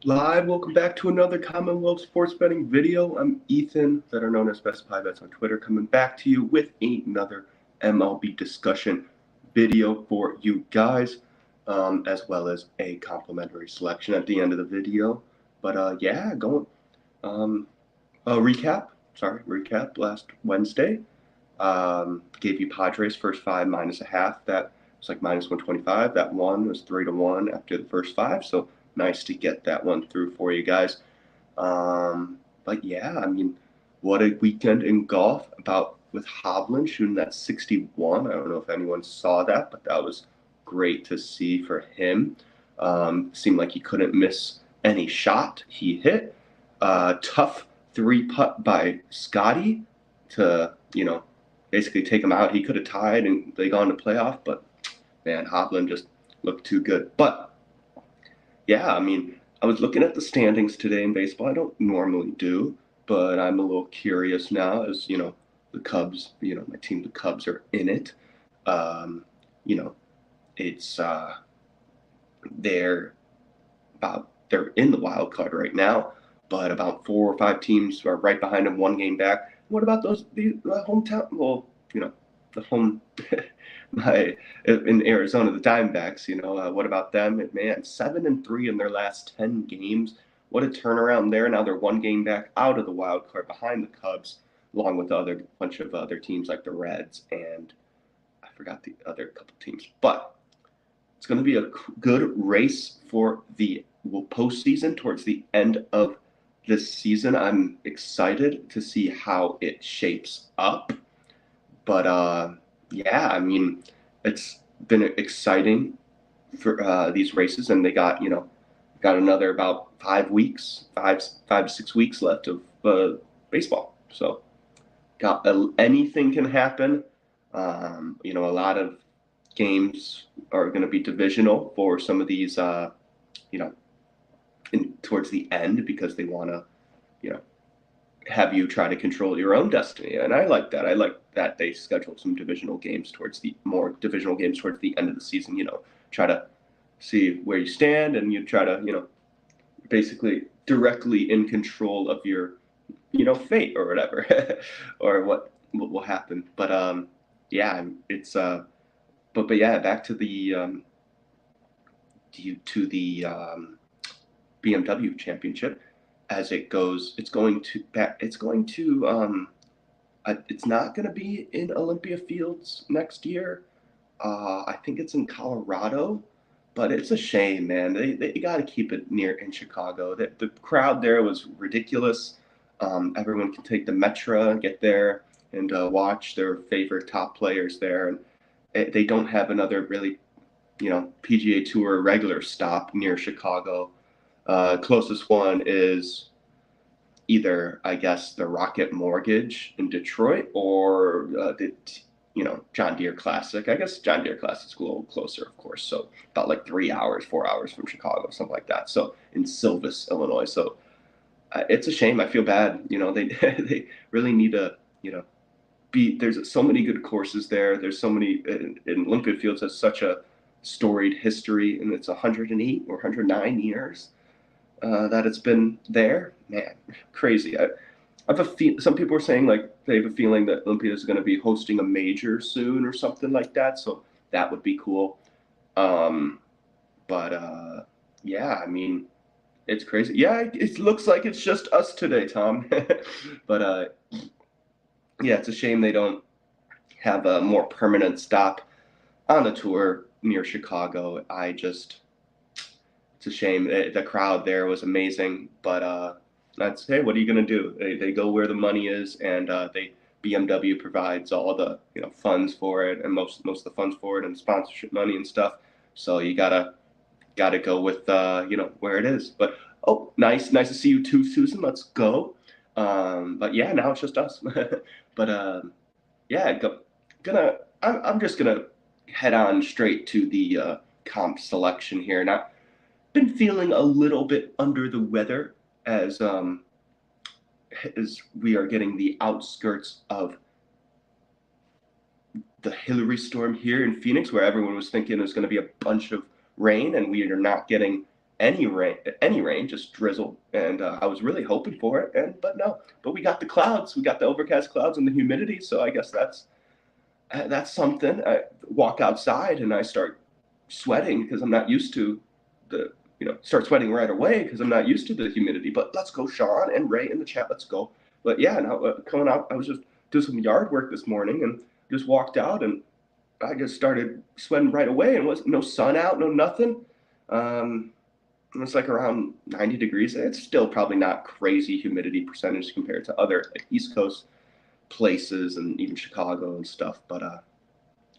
Live, welcome back to another Commonwealth Sports Betting video. I'm Ethan, better known as Best Pie Bets on Twitter, coming back to you with another MLB discussion video for you guys, as well as a complimentary selection at the end of the video. But yeah, going recap last Wednesday. Gave you Padres first five minus a half. That was like minus 125. That one was 3-1 after the first five. So nice to get that one through for you guys. But yeah, I mean, what a weekend in golf about with Hovland shooting that 61. I don't know if anyone saw that, but that was great to see for him. Seemed like he couldn't miss any shot he hit. Tough three putt by Scotty to, basically take him out. He could have tied and they gone to playoff, but man, Hovland just looked too good. But yeah, I mean, I was looking at the standings today in baseball. I don't normally do, but I'm a little curious now as, the Cubs, my team, the Cubs are in it. Um, you know, it's they're they're in the wild card right now, but about 4 or 5 teams are right behind them, one game back. What about the hometown? Well, the home my in Arizona, the Diamondbacks. What about them? Man, 7-3 in their last 10 games. What a turnaround there! Now they're one game back out of the wild card, behind the Cubs, along with other bunch of other teams like the Reds and I forgot the other couple teams. But it's going to be a good race for the postseason towards the end of this season. I'm excited to see how it shapes up. But yeah, I mean, it's been exciting for these races, and they got another about 5 weeks, 5 to 6 weeks left of baseball. So got anything can happen. A lot of games are going to be divisional for some of these, towards the end because they want to, have you try to control your own destiny. And I like that. I like that they scheduled some divisional games towards the end of the season, try to see where you stand and you try to, basically directly in control of your, fate or whatever, or what will happen. But yeah, it's but yeah, back to the BMW championship as it goes. It's not going to be in Olympia Fields next year. I think it's in Colorado, but it's a shame, man. They got to keep it near in Chicago. The crowd there was ridiculous. Everyone can take the Metro and get there and watch their favorite top players there. And they don't have another really, PGA Tour regular stop near Chicago. Closest one is either, I guess, the Rocket Mortgage in Detroit or the John Deere Classic. I guess John Deere Classic's a little closer, of course. So about like 3 hours, 4 hours from Chicago, something like that. So in Silvis, Illinois. So it's a shame. I feel bad. They they really need to there's so many good courses there. There's so many in Olympia Fields has such a storied history, and it's 108 or 109 years that it's been there. Man, crazy. I have some people are saying like they have a feeling that Olympia is going to be hosting a major soon or something like that. So that would be cool. Um, but yeah, I mean, it's crazy. Yeah, it looks like it's just us today, Tom. But yeah, it's a shame they don't have a more permanent stop on the tour near Chicago. It's a shame. The crowd there was amazing, but that's hey, what are you gonna do? They go where the money is, and they BMW provides all the funds for it, and most of the funds for it, and sponsorship money and stuff. So you gotta go with where it is. But oh, nice to see you too, Susan. Let's go. But yeah, now it's just us. But yeah, I'm just gonna head on straight to the comp selection here. And I've been feeling a little bit under the weather as we are getting the outskirts of the Hillary storm here in Phoenix, where everyone was thinking it was going to be a bunch of rain, and we are not getting any rain, just drizzle. And I was really hoping for it, but no. But we got the clouds, we got the overcast clouds and the humidity. So I guess that's something. I walk outside and I start sweating because I'm not used to start sweating right away because I'm not used to the humidity. But let's go, Sean and Ray in the chat. Let's go. But yeah, now coming out, I was just doing some yard work this morning and just walked out and I just started sweating right away and was no sun out, no nothing. It was like around 90 degrees. It's still probably not crazy humidity percentage compared to other like East Coast places and even Chicago and stuff. But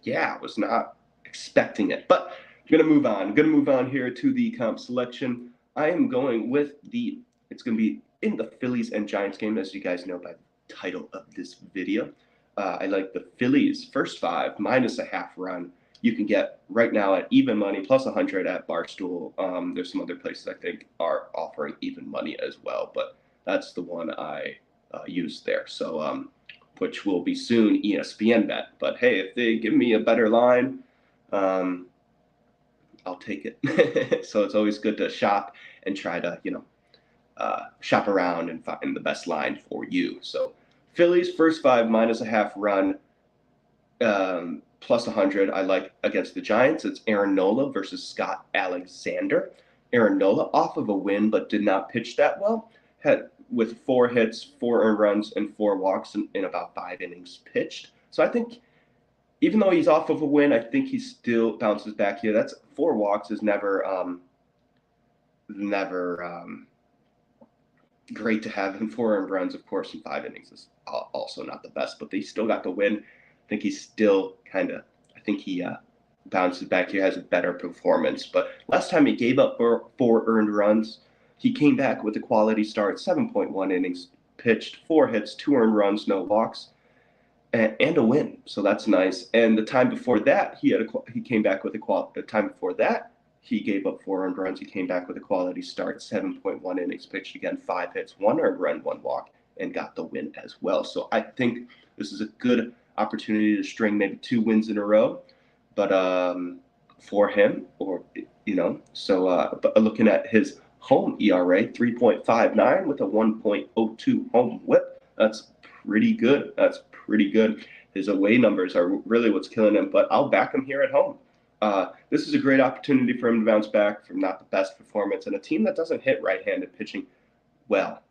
yeah, I was not expecting it. But I'm gonna move on. I'm gonna move on here to the comp selection. I am going with it's gonna be in the Phillies and Giants game, as you guys know by the title of this video. I like the Phillies first 5 minus a half run. You can get right now at even money plus 100 at Barstool. There's some other places I think are offering even money as well, but that's the one I use there. So which will be soon ESPN bet. But hey, if they give me a better line, I'll take it. So it's always good to shop and try to shop around and find the best line for you. So Phillies first 5 minus a half run. Plus 100, I like against the Giants. It's Aaron Nola versus Scott Alexander. Aaron Nola off of a win, but did not pitch that well. With 4 hits, 4 earned runs, and 4 walks in about 5 innings pitched. So I think even though he's off of a win, I think he still bounces back here. That's 4 walks is never great to have, and 4 earned runs, of course, in 5 innings is also not the best, but they still got the win. I think he's still he bounces back here, has a better performance. But last time he gave up 4 earned runs, he came back with a quality start, 7.1 innings pitched, 4 hits, 2 earned runs, no walks, and a win. So that's nice. And the time before that, he came back with the time before that, he gave up 4 earned runs. He came back with a quality start, 7.1 innings pitched, again, 5 hits, 1 earned run, 1 walk, and got the win as well. So I think this is a good opportunity to string maybe 2 wins in a row, but for him, but looking at his home ERA, 3.59 with a 1.02 home whip, that's pretty good. His away numbers are really what's killing him, but I'll back him here at home. This is a great opportunity for him to bounce back from not the best performance and a team that doesn't hit right-handed pitching well,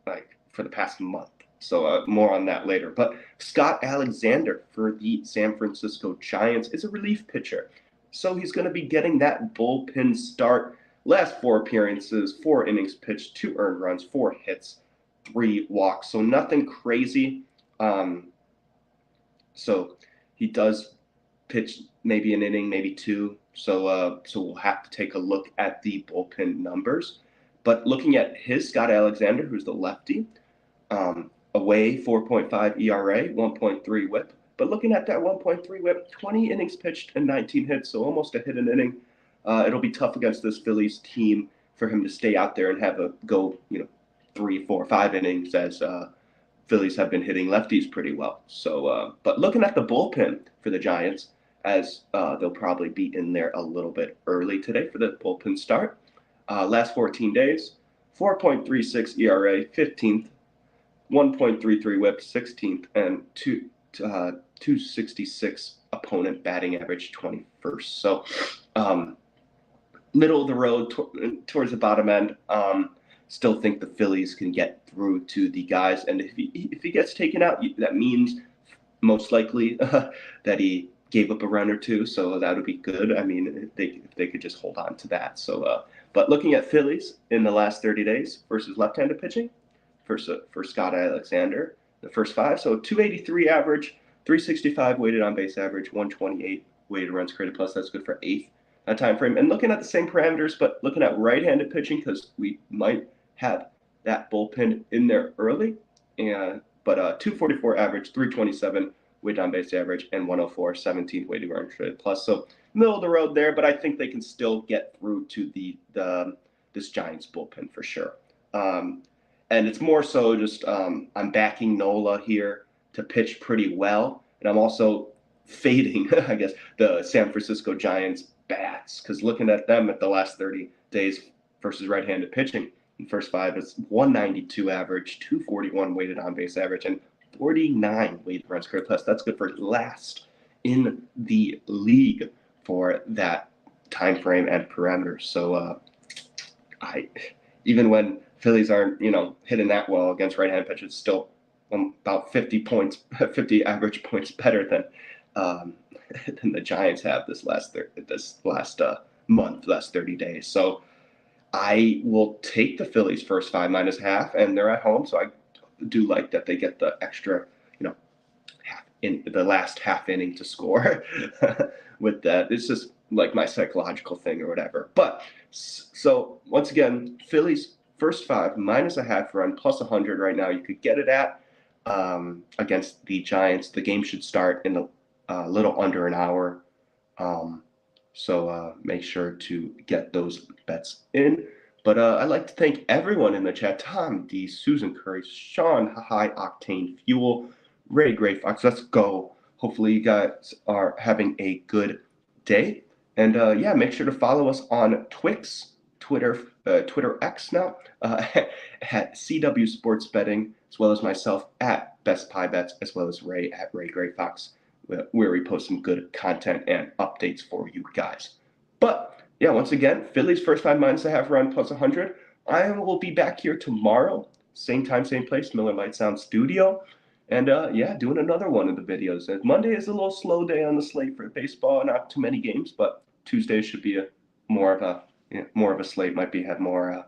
like for the past month. So more on that later. But Scott Alexander for the San Francisco Giants is a relief pitcher. So he's going to be getting that bullpen start. Last 4 appearances, 4 innings pitched, 2 earned runs, 4 hits, 3 walks. So nothing crazy. So he does pitch maybe an inning, maybe 2. So we'll have to take a look at the bullpen numbers. But looking at his Scott Alexander, who's the lefty, away 4.5 ERA, 1.3 whip. But looking at that 1.3 whip, 20 innings pitched and 19 hits, so almost a hit an inning. It'll be tough against this Phillies team for him to stay out there and have a go, 3, 4, 5 innings as Phillies have been hitting lefties pretty well. So, but looking at the bullpen for the Giants, as they'll probably be in there a little bit early today for the bullpen start. Last 14 days, 4.36 ERA, 15th, 1.33 whip, 16th, and 266 opponent batting average, 21st. So middle of the road towards the bottom end. Still think the Phillies can get through to the guys. And if he gets taken out, that means most likely that he gave up a run or 2. So that would be good. I mean, if they could just hold on to that. So, but looking at Phillies in the last 30 days versus left-handed pitching, for Scott Alexander, the first 5. So 283 average, 365 weighted on base average, 128 weighted runs created plus. That's good for 8th that time frame. And looking at the same parameters, but looking at right-handed pitching because we might have that bullpen in there early. But 244 average, 327 weighted on base average, and 104 17th weighted runs created plus. So middle of the road there, but I think they can still get through to this Giants bullpen for sure. And it's more so just I'm backing Nola here to pitch pretty well. And I'm also fading, the San Francisco Giants bats because looking at them at the last 30 days, versus right-handed pitching. In first five, it's 192 average, 241 weighted on base average, and 49 weighted runs created plus. That's good for last in the league for that time frame and parameters. So even when Phillies aren't hitting that well against right-handed pitchers, still about 50 average points better than the Giants have this last month, last 30 days. So I will take the Phillies first 5 minus half, and they're at home, so I do like that they get the extra, half in the last half inning to score with that. It's just like my psychological thing or whatever. But so once again, Phillies first 5 minus a half run plus 100 right now. You could get it at against the Giants. The game should start in a little under an hour. So make sure to get those bets in. But I'd like to thank everyone in the chat. Tom D, Susan Curry, Sean High Octane Fuel, Ray Gray Fox. Let's go. Hopefully you guys are having a good day. And make sure to follow us on Twix, Twitter X now, at CW Sports Betting, as well as myself at Best Pie Bets, as well as Ray at Ray Gray Fox, where we post some good content and updates for you guys. But yeah, once again, Phillies first 5 minus a half run plus 100. I will be back here tomorrow, same time, same place, Miller Light Sound Studio. And doing another one of the videos. And Monday is a little slow day on the slate for baseball, not too many games, but Tuesday should be more of a slate, might have more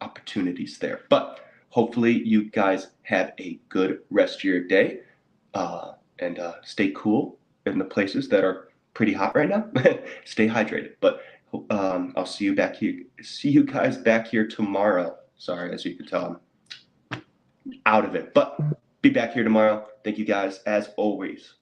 opportunities there. But hopefully you guys have a good rest of your day. And stay cool in the places that are pretty hot right now. Stay hydrated. But I'll see you guys back here tomorrow. Sorry, as you can tell, I'm out of it. But be back here tomorrow. Thank you guys, as always.